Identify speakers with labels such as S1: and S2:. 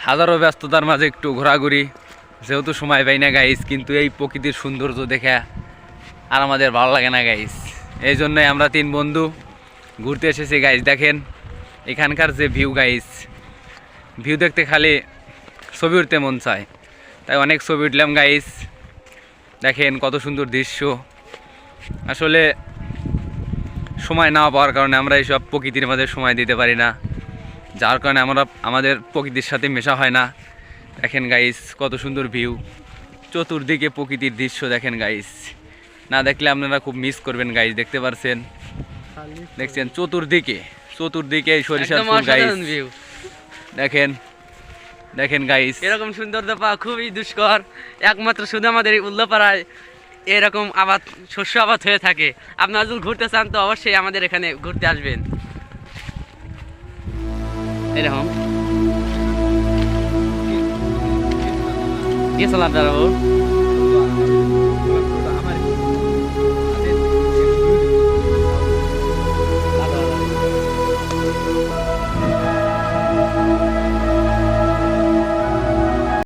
S1: হাজারো ব্যস্ততার মাঝে একটু ঘোরাঘুরি, যেহেতু সময় পাই না গাইস, কিন্তু এই প্রকৃতির সৌন্দর্য দেখে আর আমাদের ভালো লাগে না গাইস। এই জন্যই আমরা তিন বন্ধু ঘুরতে এসেছি গাইস। দেখেন এখানকার যে ভিউ গাইস, ভিউ দেখতে খালি ছবি উঠতে মন চায়, তাই অনেক ছবি উঠলাম গাইস। দেখেন কত সুন্দর দৃশ্য। আসলে সময় না পাওয়ার কারণে আমরা এইসব প্রকৃতির মাঝে সময় দিতে পারি না, যার কারণে আমরা আমাদের প্রকৃতির সাথে মেশা হয় না। দেখেন গাইস কত সুন্দর ভিউ, চতুর্দিকে প্রকৃতির দৃশ্য দেখেন গাইস। না দেখলে আপনারা খুব মিস করবেন গাইস। দেখতে পারছেন, দেখছেন চতুর্দিকে চতুর্দিকে এই সরিষার ফুল গাইস। দেখেন দেখেন গাইস,
S2: এরকম সৌন্দর্য পাওয়া খুবই দুষ্কর। একমাত্র শুধু আমাদের এই উল্লাপাড়ায় এরকম আবাদ, শস্য আবাদ হয়ে থাকে। আপনারা যদি ঘুরতে চান তো অবশ্যই আমাদের এখানে ঘুরতে আসবেন। এরকম কি চলা আপনারা